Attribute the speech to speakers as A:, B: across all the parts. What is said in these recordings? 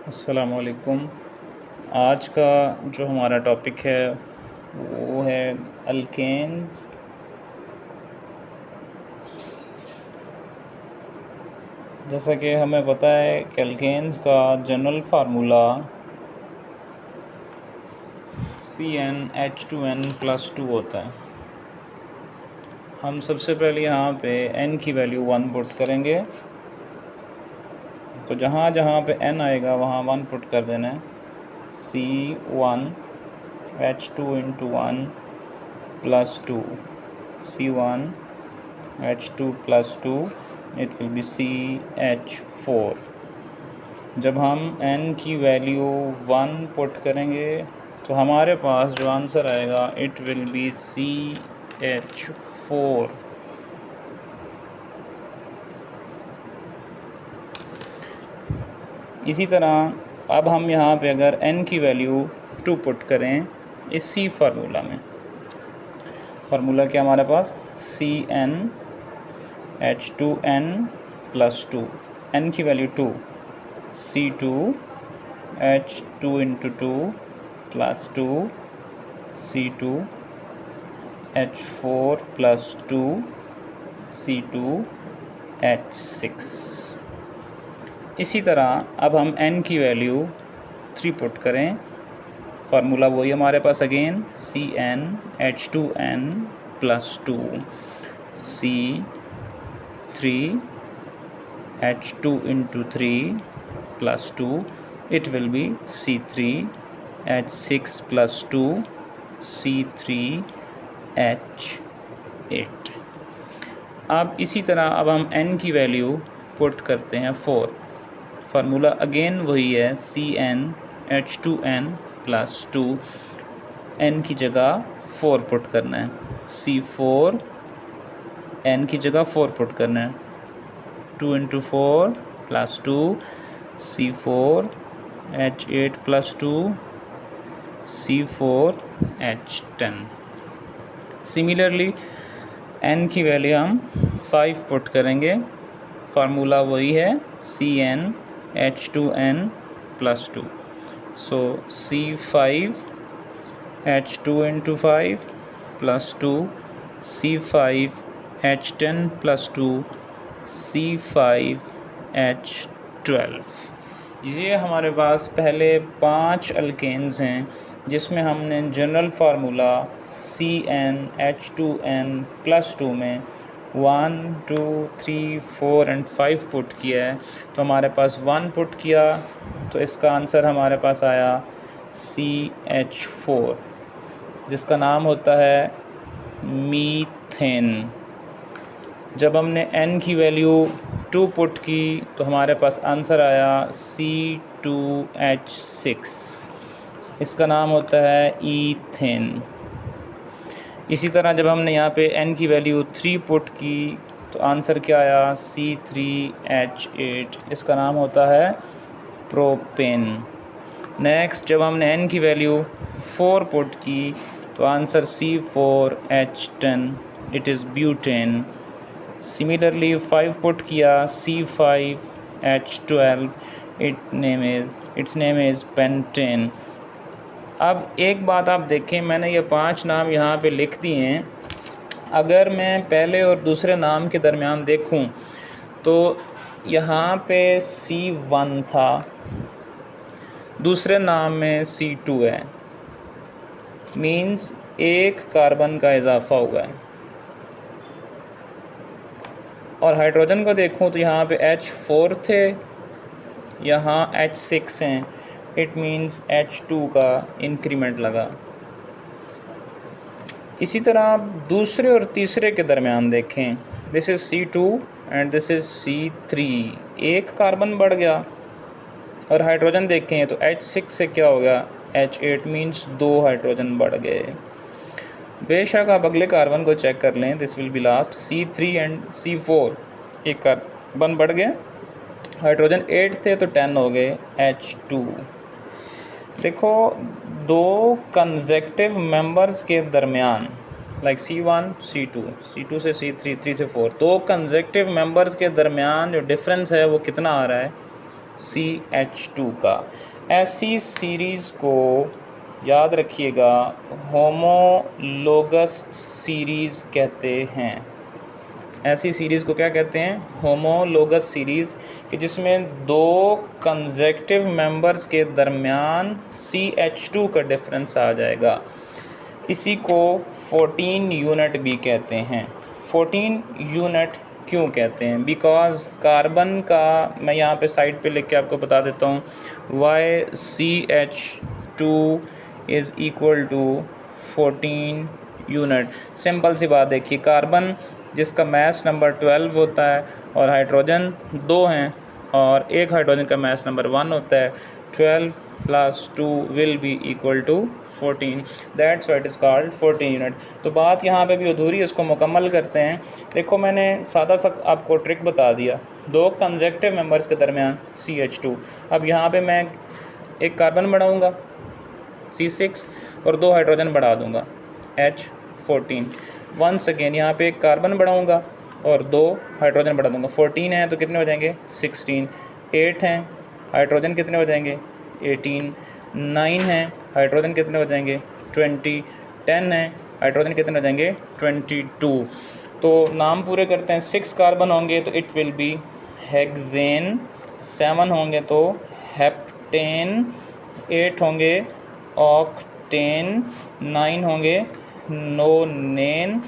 A: अस्सलाम वालेकुम। आज का जो हमारा टॉपिक है वो है अल्केन्स। जैसा कि हमें पता है कि अल्केन्स का जनरल फार्मूला CnH2n+2 होता है। हम सबसे पहले यहाँ पे n की वैल्यू 1 पुट करेंगे, तो जहाँ जहाँ पे n आएगा वहाँ 1 पुट कर देना है। C1H2 × 1 + 2 C1H2 + 2 it will be CH4। जब हम n की वैल्यू 1 पुट करेंगे तो हमारे पास जो आंसर आएगा इट विल बी CH4। इसी तरह अब हम यहाँ पे अगर n की वैल्यू 2 पुट करें इसी फार्मूला में, फार्मूला क्या हमारे पास CnH2n+2, n की वैल्यू 2 C2H2 × 2 + 2 C2H4 + 2 C2H6। इसी तरह अब हम n की वैल्यू 3 पुट करें, फार्मूला वही हमारे पास again CnH2n+2 C3H2 × 3 + 2 it will be C3H6 + 2 C3H8। अब इसी तरह अब हम n की वैल्यू पुट करते हैं 4, फार्मूला अगेन वही है CnH2n+2, n की जगह 4 पुट करना है, C4 n की जगह 4 पुट करना है, 2 × 4 + 2 C4H8 + 2 C4H10। सिमिलरली n की वैल्यू हम 5 पुट करेंगे, फार्मूला वही है CnH2n+2, सो C5H2 × 5 + 2 C5H10+2 C5H12। ये हमारे पास पहले 5 अल्केन्स हैं जिसमें हमने जनरल फार्मूला CnH2n+2 में 1, 2, 3, 4 और 5 पुट किया है। तो हमारे पास 1 पुट किया तो इसका आंसर हमारे पास आया CH4, जिसका नाम होता है मीथेन। जब हमने n की वैल्यू 2 पुट की तो हमारे पास आंसर आया C2H6, इसका नाम होता है ईथेन। इसी तरह जब हमने यहाँ पे n की वैल्यू 3 पुट की तो आंसर क्या आया C3H8, इसका नाम होता है प्रोपेन। नेक्स्ट जब हमने n की वैल्यू 4 पुट की तो answer C4H10, it is butane. Similarly 5 put किया C5H12, it's name is pentane. अब एक बात आप देखें, मैंने ये 5 नाम यहाँ पे लिख दिए हैं। अगर मैं पहले और दूसरे नाम के दरमियान देखूं तो यहाँ पे C1 था, दूसरे नाम में C2 है, मीन्स एक कार्बन का इजाफा हुआ है। और हाइड्रोजन को देखूं तो यहाँ पे H4 थे, यहाँ H6 हैं, इट मीन्स H2 का इंक्रीमेंट लगा। इसी तरह आप दूसरे और तीसरे के दरमियान देखें, this is C2 and this is C3, एक कार्बन बढ़ गया। और हाइड्रोजन देखें तो H6 से क्या हो गया H8, मीन्स 2 हाइड्रोजन बढ़ गए। बेशक आप अगले कार्बन को चेक कर लें, this will be last C3 and C4, एक कार्बन बढ़ गए, हाइड्रोजन 8 थे तो 10 हो गए H2। देखो 2 कंसेक्टिव मेंबर्स के दरमियान लाइक C1 C2, C2 से C3, 3 से 4, 2 कंसेक्टिव मेंबर्स के दरमियान जो डिफरेंस है वो कितना आ रहा है CH2 का। ऐसी सीरीज़ को याद रखिएगा होमोलोगस सीरीज़ कहते हैं। ऐसी सीरीज़ को क्या कहते हैं? होमोलोगस सीरीज़, कि जिसमें दो कंसेक्टिव मेंबर्स के दरमियान CH2 का डिफरेंस आ जाएगा। इसी को 14 यूनिट भी कहते हैं। 14 यूनिट क्यों कहते हैं? बिकॉज़ कार्बन का, मैं यहाँ पे साइड पे लिख के आपको बता देता हूँ, YCH2 is equal to 14 unit. Simple सी बात देखिए, कार्बन जिसका मास नंबर 12 होता है और हाइड्रोजन 2 हैं, और एक हाइड्रोजन का मास नंबर 1 होता है, 12 + 2 will be equal to 14। That's what is called 14 unit. तो बात यहाँ पे भी अधूरी है, इसको मुकम्मल करते हैं। देखो, मैंने सादा सा आपको ट्रिक बता दिया, दो कंसेक्टिव मेंबर्स के दरमियान CH2। अब यहाँ पे मैं एक कार्बन बढ़ाऊँगा C6 और दो हाइड्रोजन बढ़ा दूँगा H14। वंस अगेन यहाँ पे एक कार्बन बढ़ाऊँगा और दो हाइड्रोजन बढ़ा दूँगा। 14 है तो कितने हो जाएंगे? 16। 8 हैं, हाइड्रोजन कितने हो जाएंगे? 18। 9 हैं, हाइड्रोजन कितने हो जाएंगे? 20। 10 हैं, हाइड्रोजन कितने हो जाएंगे? 22। तो नाम पूरे करते हैं। 6 कार्बन होंगे तो इट विल बी हेक्सेन। 7 होंगे तो हेप्टेन। 8 होंगे ऑक्टेन। 9 होंगे नोनेन।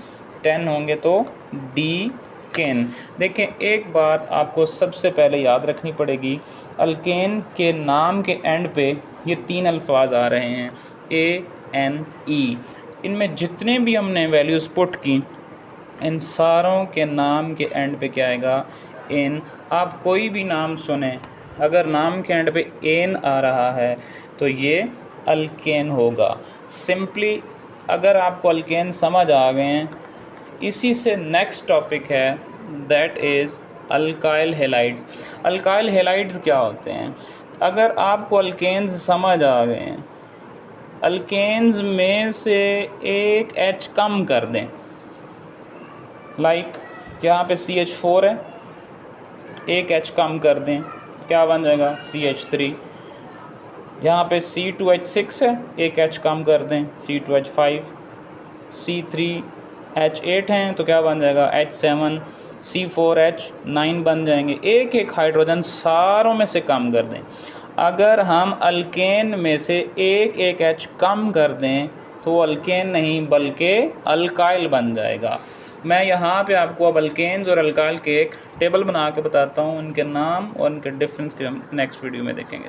A: 10 होंगे तो डीकेन। देखें, एक बात आपको सबसे पहले याद रखनी पड़ेगी, अल्केन के नाम के एंड पे ये 3 अल्फाज आ रहे हैं, ANE। इनमें जितने भी हमने वैल्यूज़ पुट की, इन सारों के नाम के एंड पे क्या आएगा? एन। आप कोई भी नाम सुने, अगर नाम के एंड पे एन आ रहा है तो ये अल्केन होगा। सिंपली अगर आपको अल्केन समझ आ गए हैं, इसी से नेक्स्ट टॉपिक है, that is alkyl halides. Alkyl halides क्या होते हैं? अगर आपको अल्केन्स समझ आ गए हैं, अल्केन्स में से एक H कम कर दें, लाइक यहाँ पे CH4 है, एक H कम कर दें, क्या बन जाएगा? CH3। यहाँ पे C2H6 है, एक H कम कर दें, C2H5। C3H8 हैं तो क्या बन जाएगा? H7। C4H9 बन जाएंगे। एक एक हाइड्रोजन सारों में से कम कर दें। अगर हम अल्केन में से एक एक H कम कर दें तो अल्केन नहीं बल्कि अल्काइल बन जाएगा। मैं यहाँ पे आपको अब अल्केन्स और अल्काइल के एक टेबल बना के बताता हूँ, उनके नाम और उनके डिफरेंस के हम नेक्स्ट वीडियो में देखेंगे।